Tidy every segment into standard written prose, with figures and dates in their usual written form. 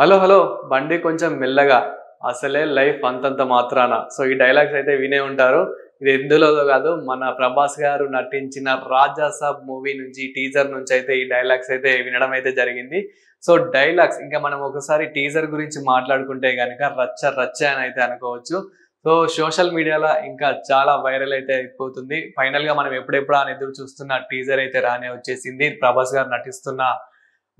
Hello hello బండి కొంచెం మెల్లగా అసలే లైఫ్ అంతంత మాత్రాన. సో ఈ డైలాగ్స్ అయితే వినే ఉంటారు. ఇది ఎందులో కాదు, మన ప్రభాస్ గారు నటించిన 'రాజాసాబ్' మూవీ నుంచి టీజర్ నుంచి అయితే ఈ డైలాగ్స్ అయితే వినడం అయితే జరిగింది. సో డైలాగ్స్ ఇంకా మనం ఒకసారి టీజర్ గురించి మాట్లాడుకుంటే గనక రచ్చ రచ్చ అని అయితే అనుకోవచ్చు. సో సోషల్ మీడియాలో ఇంకా చాలా వైరల్ అయితే అయిపోతుంది. ఫైనల్‌గా మనం ఎప్పుడెప్పుడా అని ఎదురు చూస్తున్న టీజర్ అయితే రానే వచ్చేసింది. ప్రభాస్ గారు నటిస్తున్న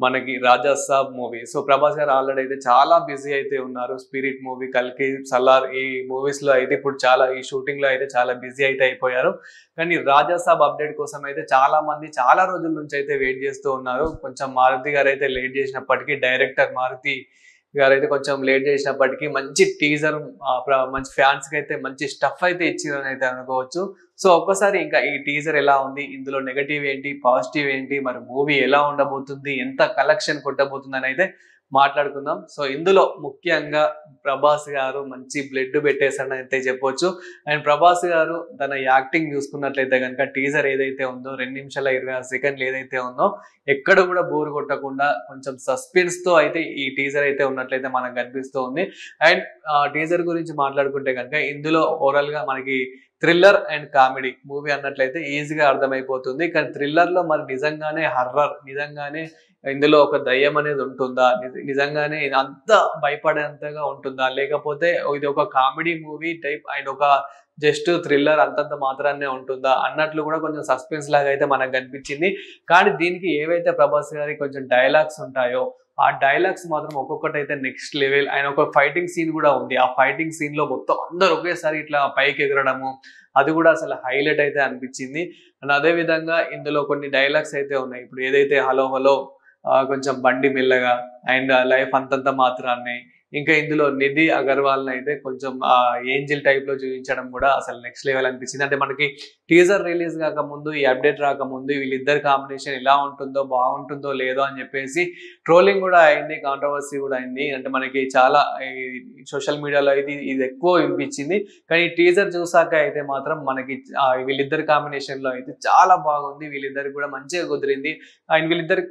మనకి 'రాజా సాబ్' మూవీ. సో ప్రభాస్ గారు ఆల్రెడీ అయితే చాలా బిజీ అయితే ఉన్నారు. 'స్పిరిట్' మూవీ, 'కల్కి', 'సలార్' ఈ మూవీస్‌లో అయితే ఇప్పుడు చాలా ఈ షూటింగ్‌లో అయితే చాలా బిజీ అయితే అయిపోయారు. కానీ 'రాజా సాబ్' అప్డేట్ కోసం అయితే చాలా మంది చాలా రోజుల నుంచి అయితే వెయిట్ చేస్తూ ఉన్నారు. కొంచెం మారుతి గారు అయితే లేట్ చేసినప్పటికీ, డైరెక్టర్ మారుతి గారైతే కొంచెం లేట్ చేసినప్పటికీ మంచి టీజర్ మంచి ఫ్యాన్స్‌కి అయితే మంచి స్టఫ్ అయితే ఇచ్చిరని అయితే అనుకోవచ్చు. సో ఒక్కసారి ఇంకా ఈ టీజర్ ఎలా ఉంది? ఇందులో నెగెటివ్ ఏంటి? పాజిటివ్ ఏంటి? మరి మూవీ ఎలా ఉండబోతుంది? ఎంత కలెక్షన్ కొట్టబోతుందని అయితే మాట్లాడుకుందాం. సో ఇందులో ముఖ్యంగా ప్రభాస్ గారు మంచి బ్లడ్ పెట్టేసాడని అయితే చెప్పొచ్చు. అండ్ ప్రభాస్ గారు తన యాక్టింగ్ చూసుకున్నట్లయితే గనుక టీజర్ ఏదైతే ఉందో 2 నిమిషాల 26 సెకండ్లు ఏదైతే ఉందో ఎక్కడ కూడా బోర్ కొట్టకుండా కొంచెం సస్పెన్స్‌తో అయితే ఈ టీజర్ అయితే ఉన్నట్లయితే మనకు కనిపిస్తూ ఉంది. అండ్ టీజర్ గురించి మాట్లాడుకుంటే గనుక ఇందులో ఓవరాల్‌గా మనకి థ్రిల్లర్ అండ్ కామెడీ మూవీ అన్నట్లయితే ఈజీగా అర్థమైపోతుంది. కానీ థ్రిల్లర్‌లో మరి నిజంగానే హర్రర్, నిజంగానే ఇందులో ఒక దయ్యం అనేది ఉంటుందా? నిజంగానే ఇదంతా భయపడేంతగా ఉంటుందా? లేకపోతే ఇది ఒక కామెడీ మూవీ టైప్ అండ్ ఒక జస్ట్ థ్రిల్లర్ అంతంత మాత్రాన్నే ఉంటుందా? అన్నట్లు కూడా కొంచెం సస్పెన్స్ లాగా అయితే మనకు కనిపించింది. కానీ దీనికి ఏవైతే ప్రభాస్ గారి కొంచెం డైలాగ్స్ ఉంటాయో ఆ డైలాగ్స్ మాత్రం ఒక్కొక్కటైతే నెక్స్ట్ లెవెల్. ఆయన ఒక ఫైటింగ్ సీన్ కూడా ఉంది. ఆ ఫైటింగ్ సీన్‌లో మొత్తం అందరూ ఒకేసారి ఇట్లా పైకి ఎగరడము అది కూడా అసలు హైలైట్ అయితే అనిపించింది. అండ్ అదే విధంగా ఇందులో కొన్ని డైలాగ్స్ అయితే ఉన్నాయి. ఇప్పుడు ఏదైతే హలో హలో కొంచెం బండి మెల్లగా అండ్ లైఫ్ అంతంత మాత్రాన్నే. ఇంకా ఇందులో నిధి అగర్వాల్‌నైతే కొంచెం ఏంజెల్ టైప్‌లో చూయించడం కూడా అసలు నెక్స్ట్ లెవెల్ అనిపించింది. అంటే మనకి టీజర్ రిలీజ్ కాకముందు, ఈ అప్డేట్ రాకముందు వీళ్ళిద్దరి కాంబినేషన్ ఎలా ఉంటుందో, బాగుంటుందో లేదో అని చెప్పేసి ట్రోలింగ్ కూడా అయింది. కాంట్రోవర్సీ కూడా అయింది. అంటే మనకి చాలా ఈ సోషల్ మీడియాలో అయితే ఇది ఎక్కువ వినిపించింది. కానీ ఈ టీజర్ చూసాక అయితే మాత్రం మనకి వీళ్ళిద్దరి కాంబినేషన్‌లో అయితే చాలా బాగుంది. వీళ్ళిద్దరికి కూడా మంచిగా కుదిరింది. అండ్ వీళ్ళిద్దరి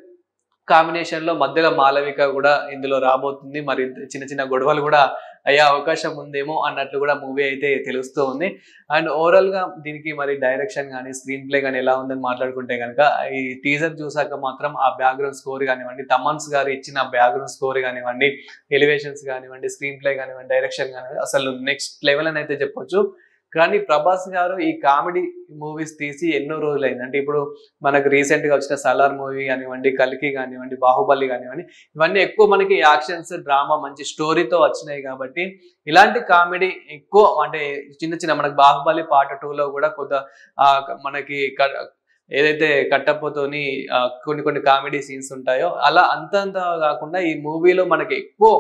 కాంబినేషన్‌లో మధ్యలో మాళవిక కూడా ఇందులో రాబోతుంది. మరి చిన్న చిన్న గొడవలు కూడా అయ్యే అవకాశం ఉందేమో అన్నట్లు కూడా మూవీ అయితే తెలుస్తూ ఉంది. అండ్ ఓవరాల్‌గా దీనికి మరి డైరెక్షన్ గాని, స్క్రీన్ ప్లే గాని ఎలా ఉందని మాట్లాడుకుంటే గనక ఈ టీజర్ చూసాక మాత్రం ఆ బ్యాక్‌గ్రౌండ్ స్కోర్ గానివ్వండి, తమన్స్ గారు ఇచ్చిన బ్యాక్‌గ్రౌండ్ స్కోర్ గానివ్వండి, ఎలివేషన్స్ గానివ్వండి, స్క్రీన్ ప్లే గానివ్వండి, డైరెక్షన్ గానివ్వండి అసలు నెక్స్ట్ లెవెల్ అని అయితే చెప్పొచ్చు. కానీ ప్రభాస్ గారు ఈ కామెడీ మూవీస్ తీసి ఎన్నో రోజులైంది. అంటే ఇప్పుడు మనకు రీసెంట్‌గా వచ్చిన 'సలార్' మూవీ గానివ్వండి, 'కల్కి' గానివ్వండి, 'బాహుబలి' గానివ్వండి ఇవన్నీ ఎక్కువ మనకి యాక్షన్స్, డ్రామా మంచి స్టోరీతో వచ్చినాయి కాబట్టి ఇలాంటి కామెడీ ఎక్కువ అంటే చిన్న చిన్న మనకు 'బాహుబలి' పార్ట్ 2లో కూడా మనకి ఏదైతే కట్టప్పతోని కొన్ని కొన్ని కామెడీ సీన్స్ ఉంటాయో అలా అంతంత కాకుండా ఈ మూవీలో మనకి ఎక్కువ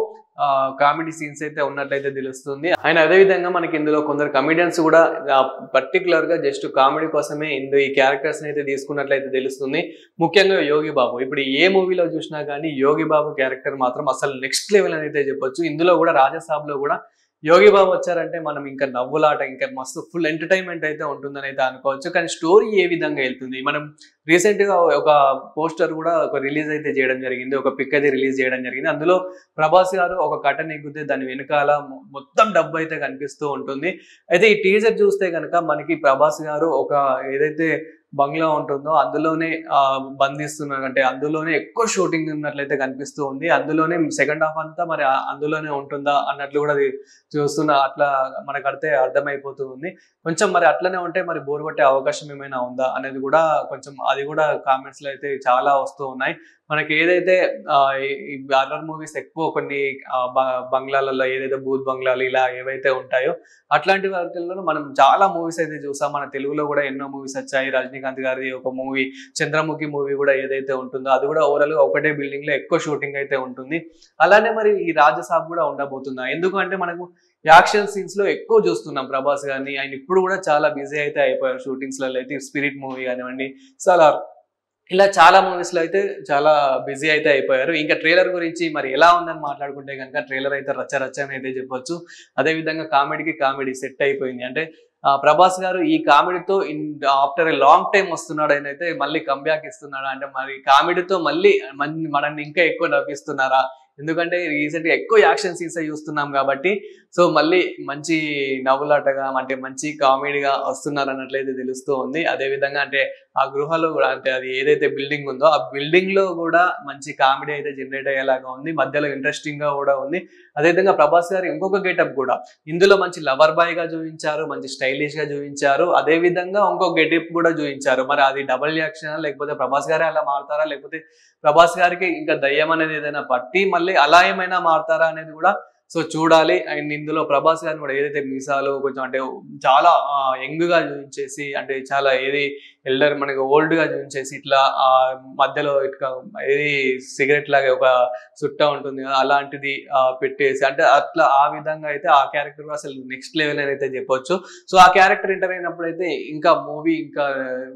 కామెడీ సీన్స్ అయితే ఉన్నట్లయితే తెలుస్తుంది. అండ్ అదే విధంగా మనకి ఇందులో కొందరు కమెడియన్స్ కూడా పర్టికులర్ గా జస్ట్ కామెడీ కోసమే ఈ క్యారెక్టర్స్ అయితే తీసుకున్నట్లయితే తెలుస్తుంది. ముఖ్యంగా యోగి బాబు. ఇప్పుడు ఏ మూవీలో చూసినా కానీ యోగి బాబు క్యారెక్టర్ మాత్రం అసలు నెక్స్ట్ లెవెల్ అని అయితే చెప్పొచ్చు. ఇందులో కూడా 'రాజాసాబ్'లో కూడా యోగి బాబు వచ్చారంటే మనం ఇంకా నవ్వులాట ఇంకా మస్తు ఫుల్ ఎంటర్టైన్మెంట్ అయితే ఉంటుందని అయితే అనుకోవచ్చు. కానీ స్టోరీ ఏ విధంగా వెళ్తుంది మనం రీసెంట్ గా ఒక పోస్టర్ కూడా ఒక రిలీజ్ అయితే చేయడం జరిగింది. ఒక పిక్ అయితే రిలీజ్ చేయడం జరిగింది. అందులో ప్రభాస్ గారు ఒక కటన్ ఎగ్గితే దాని వెనకాల మొత్తం డబ్బు అయితే కనిపిస్తూ ఉంటుంది. అయితే ఈ టీజర్ చూస్తే కనుక మనకి ప్రభాస్ గారు ఒక ఏదైతే బంగ్లా ఉంటుందో అందులోనే బంధిస్తున్నారు. అంటే అందులోనే ఎక్కువ షూటింగ్ ఉన్నట్లయితే కనిపిస్తూ ఉంది. అందులోనే సెకండ్ హాఫ్ అంతా మరి అందులోనే ఉంటుందా అన్నట్లు కూడా అది చూస్తున్న అట్లా మనకైతే అర్థమైపోతూ ఉంది. కొంచెం మరి అట్లనే ఉంటే మరి బోర్ కొట్టే అవకాశం ఏమైనా ఉందా అనేది కూడా కొంచెం అది కూడా కామెంట్స్ లో అయితే చాలా వస్తూ ఉన్నాయి. మనకి ఏదైతే ఈ హారర్ మూవీస్ ఎక్కువ కొన్ని బంగ్లాలలో ఏదైతే భూత్ బంగ్లాలు ఇలా ఏవైతే ఉంటాయో అట్లాంటి వాటిల్లో మనం చాలా మూవీస్ అయితే చూసాం. మన తెలుగులో కూడా ఎన్నో మూవీస్ వచ్చాయి. రజనీకాంత్ గారిది ఒక మూవీ 'చంద్రముఖి' మూవీ కూడా ఏదైతే ఉంటుందో అది కూడా ఓవరాల్ గా ఒకటే బిల్డింగ్ లో ఎక్కువ షూటింగ్ అయితే ఉంటుంది. అలానే మరి ఈ 'రాజసాబ్' కూడా ఉండబోతుందా? ఎందుకంటే మనకు యాక్షన్ సీన్స్ లో ఎక్కువ చూస్తున్నాం ప్రభాస్ గారిని. ఆయన ఇప్పుడు కూడా చాలా బిజీ అయితే అయిపోయారు షూటింగ్స్ లలో అయితే. 'స్పిరిట్' మూవీ కానివ్వండి, 'సలార్' ఇలా చాలా మూవీస్ లో అయితే చాలా బిజీ అయితే అయిపోయారు. ఇంకా ట్రైలర్ గురించి మరి ఎలా ఉందని మాట్లాడుకుంటే కనుక ట్రైలర్ అయితే రచ్చ రచ్చ అని అయితే చెప్పొచ్చు. అదే విధంగా కామెడీకి కామెడీ సెట్ అయిపోయింది. అంటే ప్రభాస్ గారు ఈ కామెడీతో ఆఫ్టర్ ఎ లాంగ్ టైమ్ వస్తున్నాడు. ఆయన అయితే మళ్ళీ కంబ్యాక్ ఇస్తున్నాడా అంటే మరి కామెడీతో మళ్ళీ మనల్ని ఇంకా ఎక్కువ నవ్విస్తున్నారా? ఎందుకంటే రీసెంట్ గా ఎక్కువ యాక్షన్ సీన్స్ చూస్తున్నాం కాబట్టి సో మళ్ళీ మంచి నవ్వులాటగా అంటే మంచి కామెడీగా వస్తున్నారు అన్నట్లయితే తెలుస్తూ ఉంది. అదే విధంగా అంటే ఆ గృహలో కూడా అంటే అది ఏదైతే బిల్డింగ్ ఉందో ఆ బిల్డింగ్ లో కూడా మంచి కామెడీ అయితే జనరేట్ అయ్యేలాగా ఉంది. మధ్యలో ఇంట్రెస్టింగ్ గా కూడా ఉంది. అదేవిధంగా ప్రభాస్ గారు ఇంకొక గెటప్ కూడా ఇందులో మంచి లవర్ బాయ్ గా చూపించారు, మంచి స్టైలిష్ గా చూపించారు. అదే విధంగా ఇంకో గెటప్ కూడా చూపించారు. మరి అది డబుల్ రియాక్షన్ లేకపోతే ప్రభాస్ గారే అలా మారుతారా, లేకపోతే ప్రభాస్ గారికి ఇంకా దయ్యం అనేది ఏదైనా పట్టి మళ్ళీ అలా ఏమైనా మారుతారా అనేది కూడా సో చూడాలి. అండ్ ఇందులో ప్రభాస్ గారిని కూడా ఏదైతే మీసాలు కొంచెం అంటే చాలా యంగ్ గా చూపించేసి అంటే చాలా ఏది ఎల్డర్ మనకి ఓల్డ్ గా చూపించేసి ఇట్లా మధ్యలో ఇట్లా ఏది సిగరెట్ లాగా ఒక చుట్ట ఉంటుంది కదా అలాంటిది పెట్టేసి అంటే అట్లా ఆ విధంగా అయితే ఆ క్యారెక్టర్ అసలు నెక్స్ట్ లెవెల్ అని అయితే చెప్పొచ్చు. సో ఆ క్యారెక్టర్ ఎంటర్ అయినప్పుడు అయితే ఇంకా మూవీ ఇంకా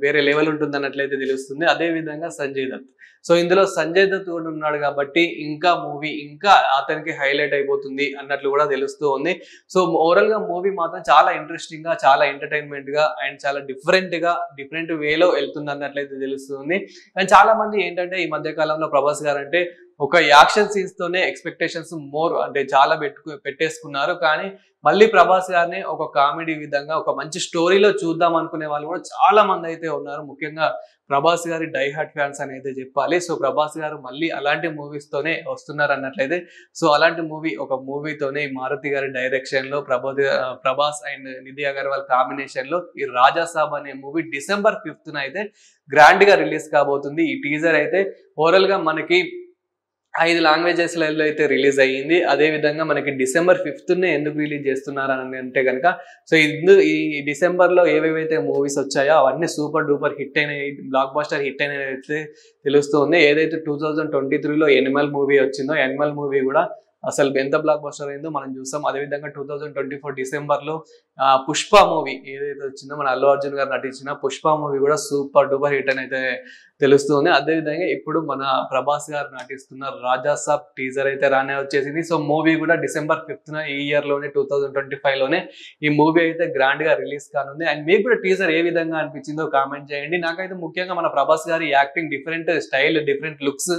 వేరే లెవెల్ ఉంటుంది అన్నట్లయితే తెలుస్తుంది. అదే విధంగా సంజయ్ దత్, సో ఇందులో సంజయ్ దత్ కూడా ఉన్నాడు కాబట్టి ఇంకా మూవీ ఇంకా అతనికి హైలైట్ అయిపోతుంది అన్నట్లు కూడా తెలుస్తూ ఉంది. సో ఓవరాల్ గా మూవీ మాత్రం చాలా ఇంట్రెస్టింగ్ గా, చాలా ఎంటర్టైన్మెంట్ గా అండ్ చాలా డిఫరెంట్ వేలో వెళ్తుంది అన్నట్లయితే తెలుస్తుంది. అండ్ చాలా మంది ఏంటంటే ఈ మధ్య కాలంలో ప్రభాస్ గారు అంటే ఒక యాక్షన్ సీన్స్ తోనే ఎక్స్పెక్టేషన్స్ మోర్ అంటే చాలా పెట్టేసుకున్నారు. కానీ మళ్ళీ ప్రభాస్ గారిని ఒక కామెడీ విధంగా ఒక మంచి స్టోరీలో చూద్దాం అనుకునే వాళ్ళు కూడా చాలా మంది అయితే ఉన్నారు. ముఖ్యంగా ప్రభాస్ గారి డై హార్ట్ ఫ్యాన్స్ అని అయితే చెప్పాలి. సో ప్రభాస్ గారు మళ్ళీ అలాంటి మూవీస్ తోనే వస్తున్నారు అన్నట్లయితే సో అలాంటి ఒక మూవీతోనే మారుతి గారి డైరెక్షన్ లో ప్రభాస్ అండ్ నిధి అగర్వాల్ కాంబినేషన్ లో ఈ రాజా సాబ్ అనే మూవీ December 5th అయితే గ్రాండ్ గా రిలీజ్ కాబోతుంది. ఈ టీజర్ అయితే ఓవరాల్ గా మనకి 5 లాంగ్వేజెస్ లో అయితే రిలీజ్ అయ్యింది. అదే విధంగా మనకి December 5th ఎందుకు రిలీజ్ చేస్తున్నారు అని అంటే కనుక సో ఈ డిసెంబర్ లో ఏవేవైతే మూవీస్ వచ్చాయో అవన్నీ సూపర్ డూపర్ హిట్ అయిన బ్లాక్ బస్టర్ హిట్ అయిన అయితే తెలుస్తుంది. ఏదైతే 2023లో ఎనిమల్ మూవీ వచ్చిందో ఎనిమల్ మూవీ కూడా అసలు ఎంత బ్లాక్ బస్టర్ అయిందో మనం చూసాం. అదేవిధంగా 2024 డిసెంబర్ లో పుష్ప మూవీ ఏదైతే వచ్చిందో మన అల్లు అర్జున్ గారు నటించిన పుష్ప మూవీ కూడా సూపర్ డూపర్ హిట్ అని అయితే తెలుస్తుంది. అదేవిధంగా ఇప్పుడు మన ప్రభాస్ గారు నటిస్తున్న రాజా సాబ్ టీజర్ అయితే రానే వచ్చేసింది. సో మూవీ కూడా December 5th ఈ ఇయర్ లోనే 2025 లోనే ఈ మూవీ అయితే గ్రాండ్ గా రిలీజ్ కానుంది. అండ్ మీకు కూడా టీజర్ ఏ విధంగా అనిపించిందో కామెంట్ చేయండి. నాకైతే ముఖ్యంగా మన ప్రభాస్ గారి acting different style different looks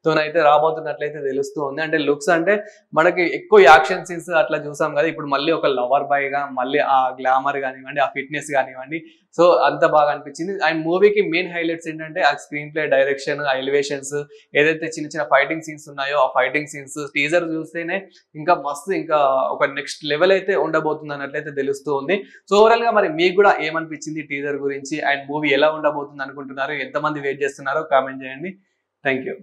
తోనైతే రాబోతున్నట్లయితే తెలుస్తూ ఉంది. అంటే లుక్స్ అంటే మనకి ఎక్కువ యాక్షన్ సీన్స్ అట్లా చూసాం కదా, ఇప్పుడు మళ్ళీ ఒక లవర్ బాయ్ గా మళ్ళీ ఆ గ్లామర్ కానివ్వండి ఆ ఫిట్నెస్ కానివ్వండి సో అంత బాగా అనిపించింది. అండ్ మూవీకి మెయిన్ హైలైట్స్ ఏంటంటే ఆ స్క్రీన్ ప్లే డైరెక్షన్, ఆ ఎలివేషన్స్, ఏదైతే చిన్న ఫైటింగ్ సీన్స్ ఉన్నాయో ఆ ఫైటింగ్ సీన్స్ టీజర్ చూస్తేనే ఇంకా మస్తు ఇంకా ఒక నెక్స్ట్ లెవెల్ అయితే ఉండబోతుంది అన్నట్లయితే తెలుస్తూ ఉంది. సో ఓవరాల్ గా మరి మీకు కూడా ఏమనిపించింది టీజర్ గురించి అండ్ మూవీ ఎలా ఉండబోతుంది అనుకుంటున్నారు, ఎంతమంది వెయిట్ చేస్తున్నారో కామెంట్ చేయండి. Thank you.